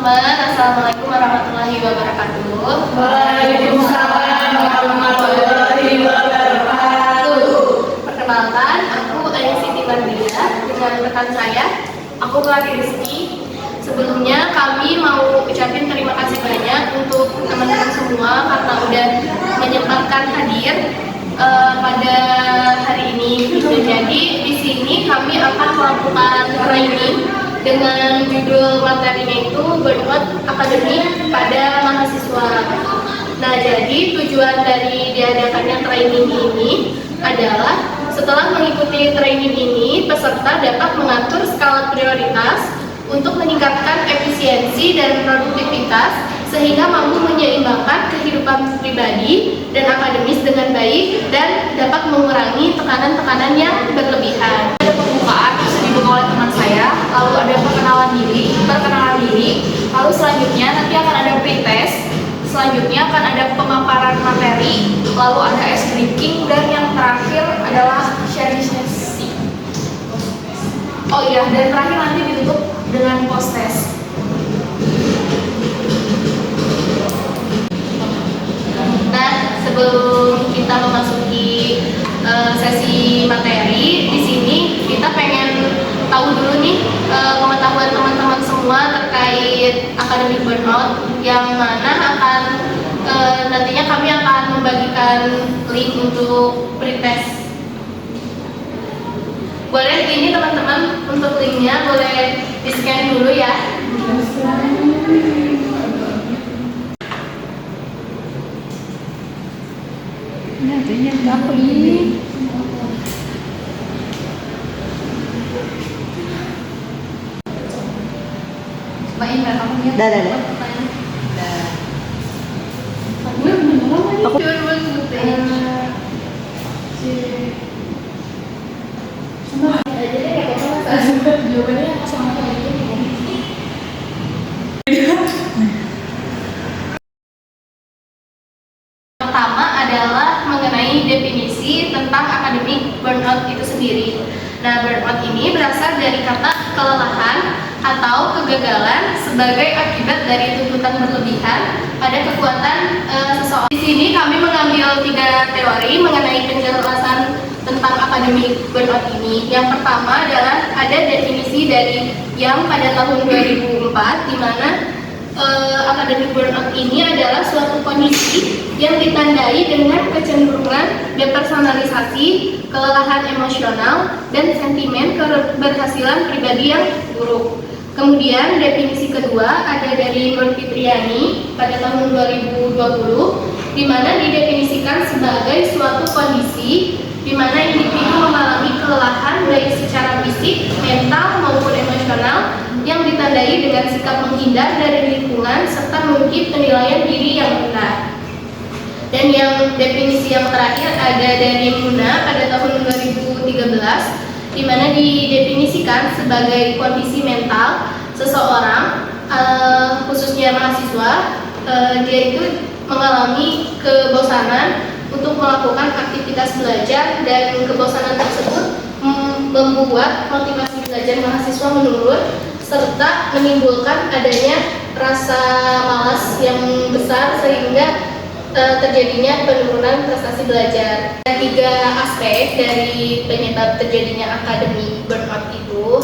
teman-teman, Assalamualaikum warahmatullahi wabarakatuh. Waalaikumsalam warahmatullahi wabarakatuh. Perkenalkan, aku Aya Siti Mardia dengan rekan saya, aku Melati Rizky. Sebelumnya kami mau ucapin terima kasih banyak untuk teman-teman semua karena udah menyempatkan hadir pada hari ini. Jadi di sini kami akan melakukan training dengan judul materinya itu Burnout Academy pada mahasiswa. Nah, jadi tujuan dari diadakannya training ini adalah setelah mengikuti training ini, peserta dapat mengatur skala prioritas untuk meningkatkan efisiensi dan produktivitas sehingga mampu menyeimbangkan kehidupan pribadi dan akademis dengan baik dan dapat mengurangi tekanan-tekanan yang berlebihan. Ada pembukaan dibuka oleh teman saya, lalu ada perkenalan diri, lalu selanjutnya nanti akan ada pretest, selanjutnya akan ada pemaparan materi, lalu ada ice breaking, dan yang terakhir adalah sharing sesi. Oh iya, dan terakhir nanti ditutup dengan post test. Nah, sebelum kita memasuki sesi materi, di sini kita pengen tahu dulu nih pengetahuan teman-teman semua terkait academic burnout, yang mana akan nantinya kami akan membagikan link untuk pretest. Boleh ini teman-teman, untuk linknya boleh di-scan dulu ya. Nah, ini apa ini? Dah. Jawabannya sama Pertama adalah mengenai definisi tentang academic burnout itu sendiri. Nah, burnout ini berasal dari kata kelelahan atau kegagalan sebagai akibat dari tuntutan berlebihan pada kekuatan seseorang. Di sini kami mengambil 3 teori mengenai penjelasan tentang academic burnout ini. Yang pertama adalah ada definisi dari yang pada tahun 2004, di mana academic burnout ini adalah suatu kondisi yang ditandai dengan kecenderungan depersonalisasi, kelelahan emosional, dan sentimen keberhasilan pribadi yang buruk. Kemudian definisi kedua ada dari Nur Fitriani pada tahun 2020, di mana didefinisikan sebagai suatu kondisi di mana individu mengalami kelelahan baik secara fisik, mental maupun emosional yang ditandai dengan sikap menghindar dari lingkungan serta mengungkit penilaian diri yang benar. Dan yang definisi yang terakhir ada dari Muna pada tahun 2013, di mana didefinisikan sebagai kondisi mental seseorang, khususnya mahasiswa, dia itu mengalami kebosanan untuk melakukan aktivitas belajar, dan kebosanan tersebut membuat motivasi belajar mahasiswa menurun serta menimbulkan adanya rasa malas yang besar sehingga terjadinya penurunan prestasi belajar. Ada 3 aspek dari penyebab terjadinya academic burnout itu,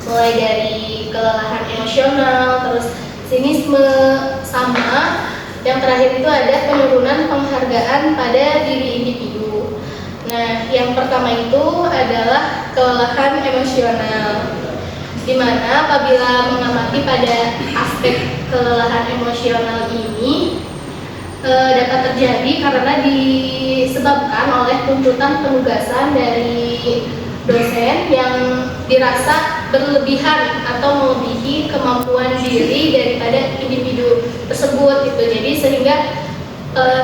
mulai dari kelelahan emosional, terus sinisme, sama yang terakhir itu ada penurunan penghargaan pada diri individu. Nah, yang pertama itu adalah kelelahan emosional, di mana apabila mengamati pada aspek kelelahan emosional ini dapat terjadi karena disebabkan oleh tuntutan penugasan dari dosen yang dirasa berlebihan atau melebihi kemampuan diri daripada individu tersebut gitu. Jadi sehingga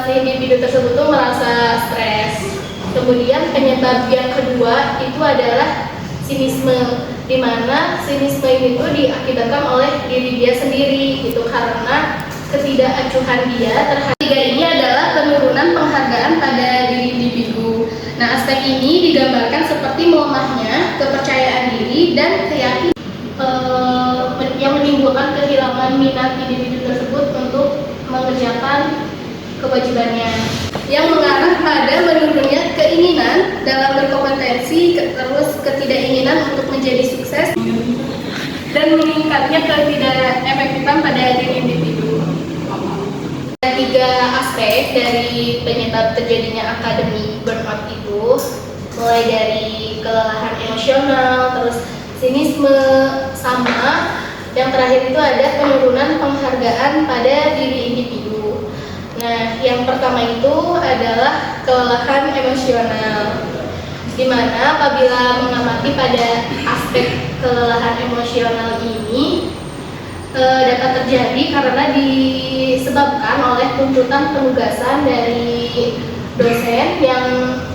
si individu tersebut tuh merasa stres. Kemudian penyebab yang kedua itu adalah sinisme, di mana sinisme ini tuh diakibatkan oleh diri dia sendiri gitu, karena ketidakacuhan dia terhadap. Tiga ini adalah penurunan penghargaan pada diri individu. Nah, aspek ini digambarkan seperti melemahnya kepercayaan diri dan keyakinan yang menimbulkan menimbulkan kehilangan minat individu tersebut untuk mengerjakan kewajibannya, yang mengarah pada menurunnya keinginan dalam berkompetensi, terus ketidakinginan untuk menjadi sukses, dan meningkatnya ketidakefektifan pada diri individu. Ada 3 aspek dari penyebab terjadinya akademik burnout itu, mulai dari kelelahan emosional, terus sinisme, sama yang terakhir itu ada penurunan penghargaan pada diri individu. Nah, yang pertama itu adalah kelelahan emosional, di mana apabila mengamati pada aspek kelelahan emosional ini dapat terjadi karena disebabkan oleh tuntutan penugasan dari dosen yang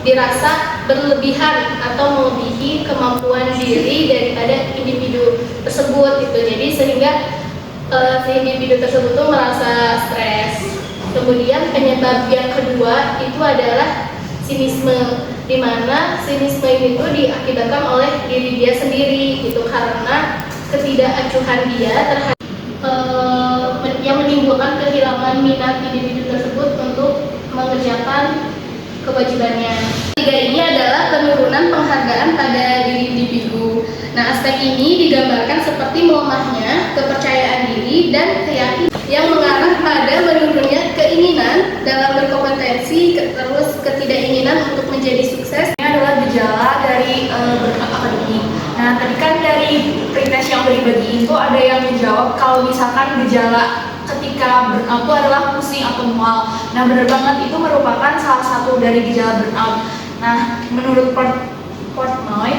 dirasa berlebihan atau melebihi kemampuan diri daripada individu tersebut gitu. Jadi sehingga si individu tersebut tuh merasa stres. Kemudian penyebab yang kedua itu adalah sinisme, di mana sinisme ini tuh diakibatkan oleh diri dia sendiri gitu, karena ketidakacuhan dia terhadap yang menimbulkan kehilangan minat individu tersebut untuk mengerjakan kewajibannya. Tiga ini adalah penurunan penghargaan pada diri individu. Nah, aspek ini digambarkan seperti melemahnya kepercayaan diri dan keyakinan yang mengarah pada menurunnya keinginan dalam berkompetensi, terus ketidakinginan untuk menjadi sukses. Ini adalah gejala dari burnout akademik. Nah, tadi kan dari pretest yang udah dibagiin itu ada yang menjawab kalau misalkan gejala ketika burnout itu adalah pusing atau mual. Nah, benar banget, itu merupakan salah satu dari gejala burnout. Nah, menurut Portnoy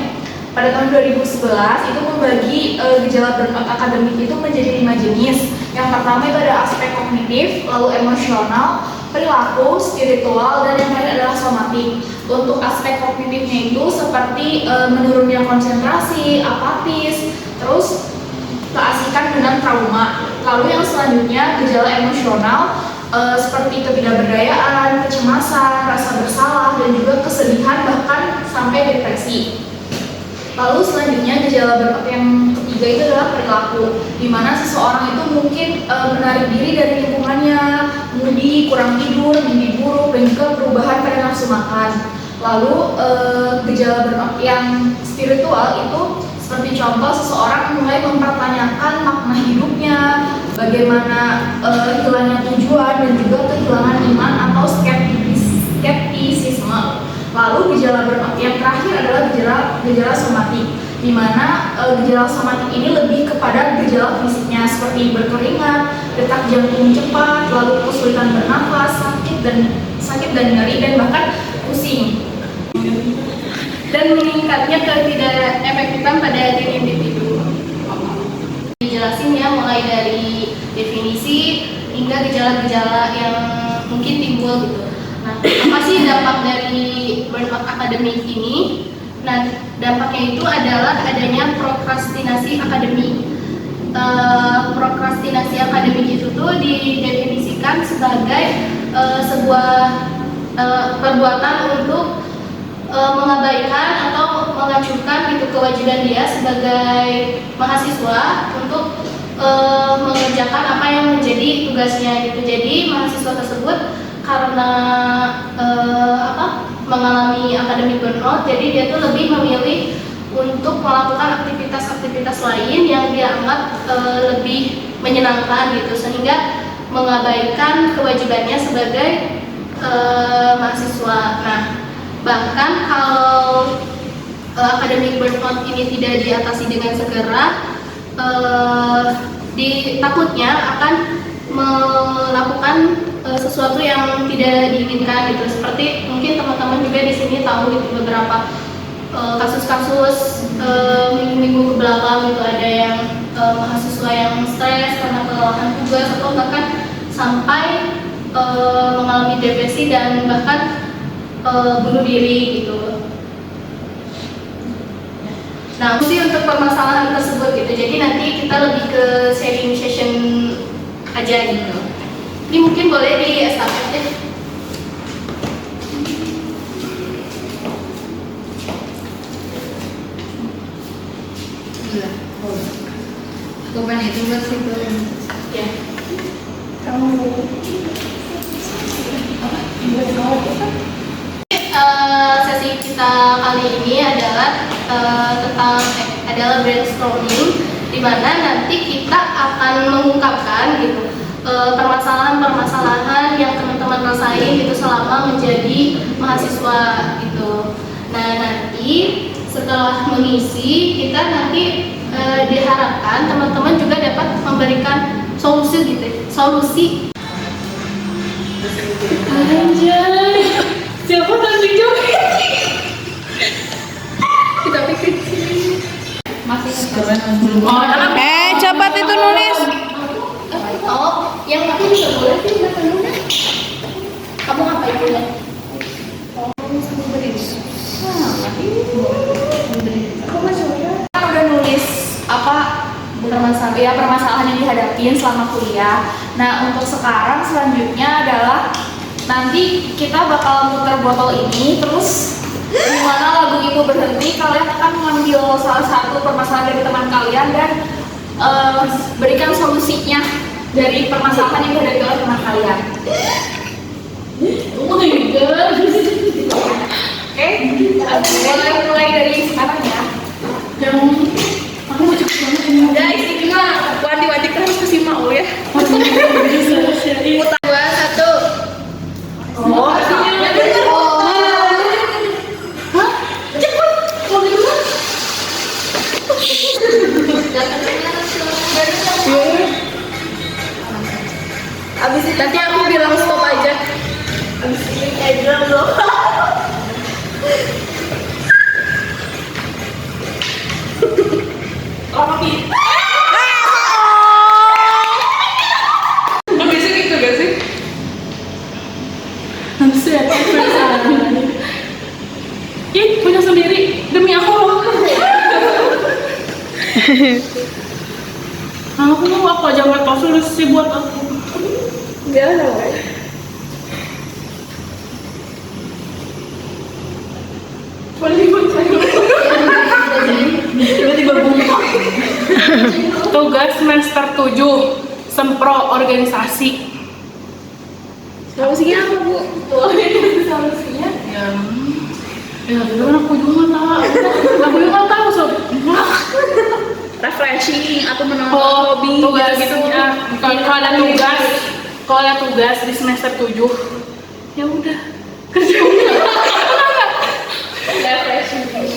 pada tahun 2011 itu membagi gejala burnout akademik itu menjadi 5 jenis. Yang pertama itu ada aspek kognitif, lalu emosional, perilaku, spiritual, dan yang lain adalah somatik. Untuk aspek kognitifnya itu seperti menurunnya konsentrasi, apatis, terus keasikan dengan trauma. Lalu yang selanjutnya gejala emosional seperti ketidakberdayaan, kecemasan, rasa bersalah, dan juga kesedihan, bahkan sampai depresi. Lalu selanjutnya gejala burnout yang ketiga itu adalah perilaku, di mana seseorang itu mungkin menarik diri dari lingkungannya, moody, kurang tidur, mimpi buruk, dan juga perubahan pada nafsu makan. Lalu gejala burnout yang spiritual itu seperti contoh seseorang mulai mempertanyakan makna hidupnya, bagaimana hilangnya tujuan, dan juga kehilangan iman atau skeptisisme. Lalu gejala burnout yang terakhir adalah gejala somatik, di mana gejala somatik ini lebih kepada gejala fisiknya seperti berkeringat, detak jantung cepat, lalu kesulitan bernafas, sakit dan nyeri, dan bahkan pusing. Dan meningkatnya ketidakefektifan pada diri individu. Dijelasin ya, mulai dari definisi hingga gejala-gejala yang mungkin timbul gitu. Nah, apa sih dampak dari burnout akademik ini? Nah, dampaknya itu adalah adanya prokrastinasi akademik. Prokrastinasi akademik itu tuh didefinisikan sebagai sebuah perbuatan untuk mengabaikan atau mengacukan gitu kewajiban dia sebagai mahasiswa untuk mengerjakan apa yang menjadi tugasnya gitu. Jadi mahasiswa tersebut karena mengalami akademik burnout, jadi dia tuh lebih memilih untuk melakukan aktivitas-aktivitas lain yang dia anggap lebih menyenangkan gitu, sehingga mengabaikan kewajibannya sebagai mahasiswa. Nah, bahkan kalau akademik burnout ini tidak diatasi dengan segera, takutnya akan melakukan sesuatu yang tidak diinginkan gitu. Seperti mungkin teman-teman juga di sini tahu gitu, beberapa kasus-kasus minggu-minggu kebelakang gitu, ada yang mahasiswa yang stres karena kelelahan tugas atau bahkan sampai mengalami depresi dan bahkan bunuh diri gitu. Nah, sih untuk permasalahan tersebut gitu. Jadi nanti kita lebih ke sharing session aja gitu. Ini mungkin boleh di estafet deh. bukan itu buat situ. Ya. Sesi kita kali ini adalah brainstorming, di mana nanti kita akan mengungkapkan gitu permasalahan-permasalahan yang teman-teman rasain gitu selama menjadi mahasiswa gitu. Nah, nanti setelah mengisi kita nanti diharapkan teman-teman juga dapat memberikan solusi gitu, solusi. Anjay, siapa tadi joget? Kita pikir Masih cepat itu nulis. Oh, yang aku juga boleh sih nulis. Kamu ngapain dulu? Kan udah nulis apa permasalahan yang dihadapin selama kuliah. Nah, untuk sekarang selanjutnya adalah nanti kita bakal muter botol ini, terus di mana lagu itu berhenti, kalian akan mengambil salah satu permasalahan dari teman kalian dan berikan solusinya dari permasalahan yang dihadapi oleh teman kalian. Oh my god. Oke, mulai dari sekarang ya. Yang aku mau cepet banget ini. Guys, ini mah wadi-wadi kan harus kasih mau ya. Dua, satu. Oh, artinya bener. Hah? Cepet. Mau dulu. Abis itu nanti aku bilang stop aja. Abis ini kayak loh. Lama nih. Biasanya gitu gak sih? Nanti saya perasaan. Ih, punya sendiri demi aku loh. Aku mau aku aja buat solusi buat aku. Gak ada, woy. Tiba-tiba buka. Tugas semester 7 Sempro organisasi. Solusinya apa, Bu? Solusinya? Ya bener aku juga nggak tahu. Aku juga nggak tahu sob. Refreshing atau menambah hobi tugas gitu. Kalau ada tugas di semester 7 ya udah kerja.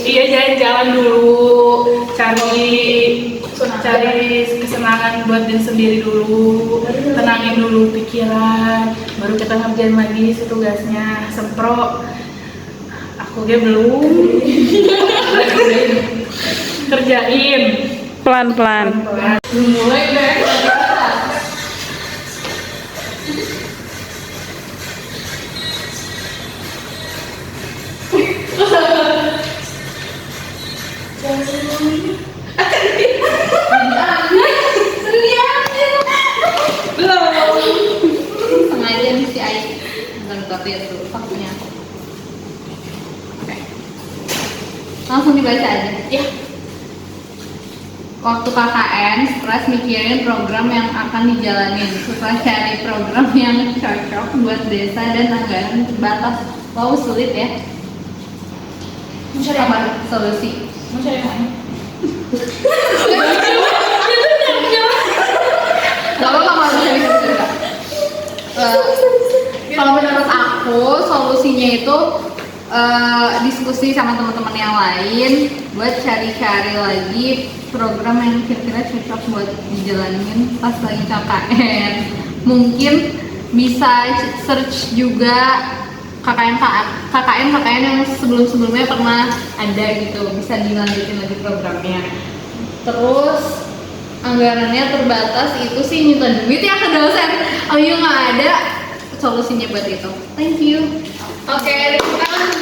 Iya, jalan-jalan dulu, cari kesenangan buat diri sendiri dulu, tenangin dulu pikiran, baru kita ngerjain lagi si tugasnya. Sempro aku belum kerjain Pelan-pelan. mulai deh. sengaja nih si Ai bukan tapi itu faktornya. Oke. Langsung dibaca aja. Ya. Waktu KKN, stres mikirin program yang akan dijalanin. Susah cari program yang cocok buat desa dan anggaran terbatas. Wow, sulit ya. Mencari Apa apa? solusi? Mencari mana? Gak apa-apa kalau misalnya bisa cerita. Kalau menurut aku solusinya itu diskusi sama teman-teman yang lain buat cari-cari lagi program yang kira-kira cocok buat dijalanin pas lagi KKN. Mungkin bisa search juga KKN yang sebelum-sebelumnya pernah ada gitu, bisa dilanjutin lagi programnya. Terus anggarannya terbatas, itu sih minta duit ya ke dosen. Oh iya, nggak ada solusinya buat itu. Thank you. Oke, sekarang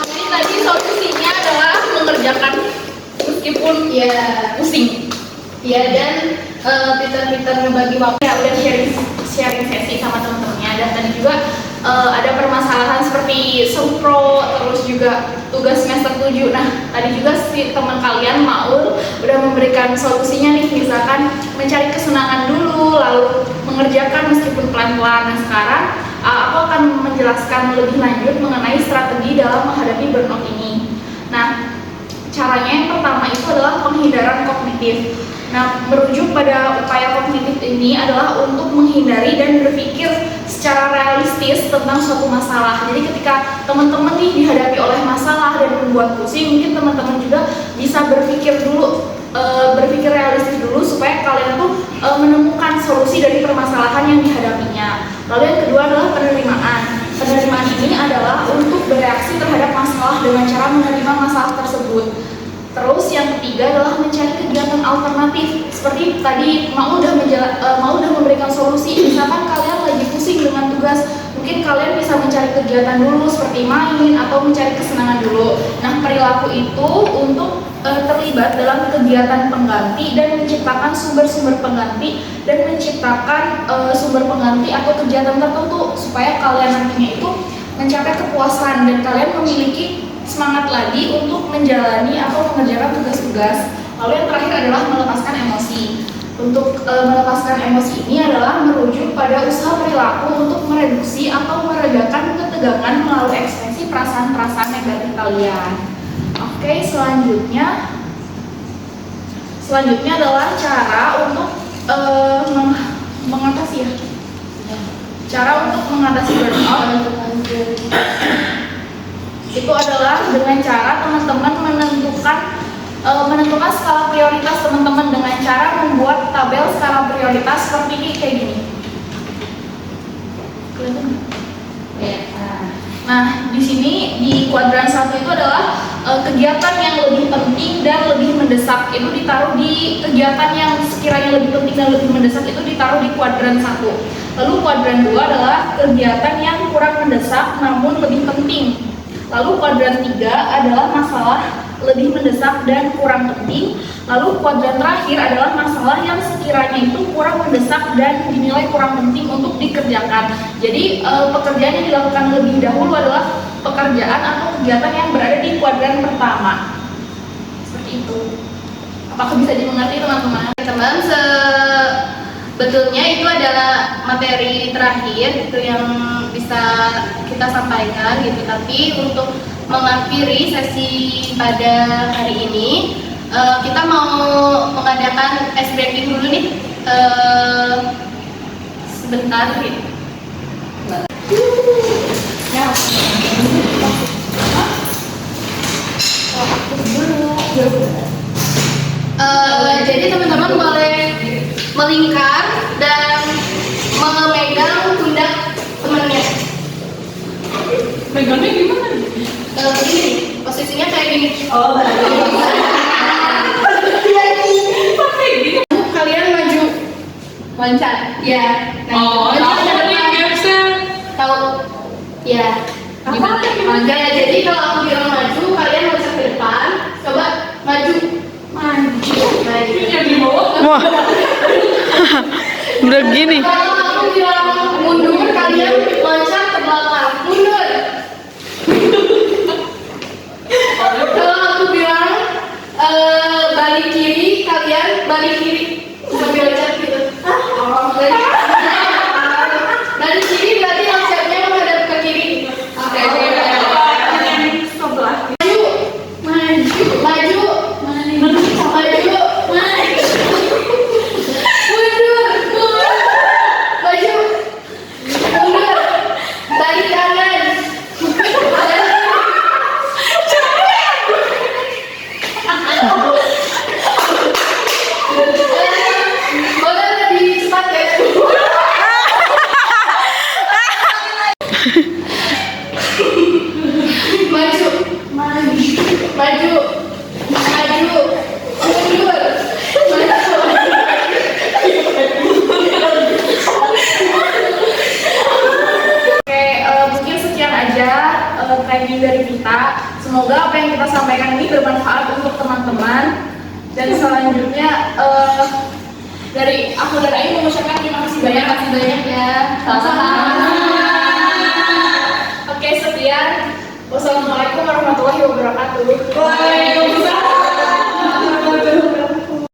Ini tadi solusinya adalah mengerjakan meskipun ya, pusing. ya dan pintar-pintar ngebagi waktu. Ya udah sharing sesi sama teman-temannya, dan tadi juga ada permasalahan seperti sempro, terus juga tugas semester 7. Nah, tadi juga si teman kalian Maul udah memberikan solusinya nih, misalkan mencari kesenangan dulu, lalu mengerjakan meskipun pelan-pelan. Nah, sekarang aku akan menjelaskan lebih lanjut mengenai strategi dalam menghadapi burnout ini. Nah, caranya yang pertama itu adalah penghindaran kognitif. Nah, merujuk pada upaya kognitif ini adalah untuk menghindari dan berpikir secara realistis tentang suatu masalah. Jadi ketika teman-teman nih dihadapi oleh masalah dan membuat pusing, mungkin teman-teman juga bisa berpikir dulu, berpikir realistis dulu supaya kalian tuh menemukan solusi dari permasalahan yang dihadapinya. Lalu yang kedua adalah penerimaan. Penerimaan ini adalah untuk bereaksi terhadap masalah dengan cara menerima masalah tersebut. Terus yang ketiga adalah mencari kegiatan alternatif. Seperti tadi Mau udah memberikan solusi. Misalkan kalian lagi pusing dengan tugas, mungkin kalian bisa mencari kegiatan dulu seperti main atau mencari kesenangan dulu. Nah, perilaku itu untuk terlibat dalam kegiatan pengganti dan menciptakan sumber-sumber pengganti dan menciptakan sumber pengganti atau kegiatan tertentu supaya kalian nantinya itu mencapai kepuasan dan kalian memiliki semangat lagi untuk menjalani atau mengerjakan tugas-tugas. Lalu yang terakhir adalah melepaskan emosi. Untuk melepaskan emosi ini adalah merujuk pada usaha perilaku untuk mereduksi atau meredakan ketegangan melalui ekspresi perasaan-perasaan negatif kalian. Oke, selanjutnya adalah cara untuk mengatasi ya. Cara untuk mengatasi burnout itu adalah dengan cara teman-teman menentukan skala prioritas teman-teman dengan cara membuat tabel skala prioritas seperti ini, kayak gini. Kelihatan nggak? Nah, di sini di kuadran 1 itu adalah kegiatan yang lebih penting dan lebih mendesak. Itu ditaruh di kegiatan yang sekiranya lebih penting dan lebih mendesak itu ditaruh di kuadran 1. Lalu kuadran 2 adalah kegiatan yang kurang mendesak namun lebih penting. Lalu kuadran 3 adalah masalah lebih mendesak dan kurang penting. Lalu kuadran terakhir adalah masalah yang sekiranya itu kurang mendesak dan dinilai kurang penting untuk dikerjakan. Jadi pekerjaan yang dilakukan lebih dahulu adalah pekerjaan atau kegiatan yang berada di kuadran pertama. Seperti itu. Apakah bisa dimengerti teman-teman? Teman, sebetulnya itu adalah materi terakhir gitu yang bisa kita sampaikan gitu. Tapi untuk mengakhiri sesi pada hari ini, kita mau mengadakan ice breaking dulu nih, sebentar gitu. Jadi teman-teman boleh melingkar dan memegang pundak temannya. Megangnya gimana? Begini, posisinya kayak gini. Oh, Kalian maju, loncat. ya. Oh, maju tahu ke nih depan. gamesnya. Tahu? Ya. Gimana? Kayak jadi kalau aku bilang maju, kalian harus ke depan. Coba maju. Maju. Jadi bawah. Wah. Udah gini. Kalau aku bilang mundur, kalian loncat ke belakang. Mundur. Kalau aku bilang balik kiri, kalian balik kiri. Sambil loncat gitu. Balik kiri berarti loncatnya menghadap ke kiri. Oke. Maju. Maju. Maju. Maju. Mundur. Maju. Mundur. Balik kanan. Boleh lebih cepat ya? Maju. Maju. Maju. Maju. Mundur. Oke, mungkin sekian aja training dari kita. Semoga apa yang kita sampaikan ini bermanfaat untuk teman-teman. Dan selanjutnya dari aku dan Ayu mengucapkan terima kasih banyak. Terima kasih banyak ya. Sama-sama. Wassalamualaikum warahmatullahi wabarakatuh. Waalaikumsalam.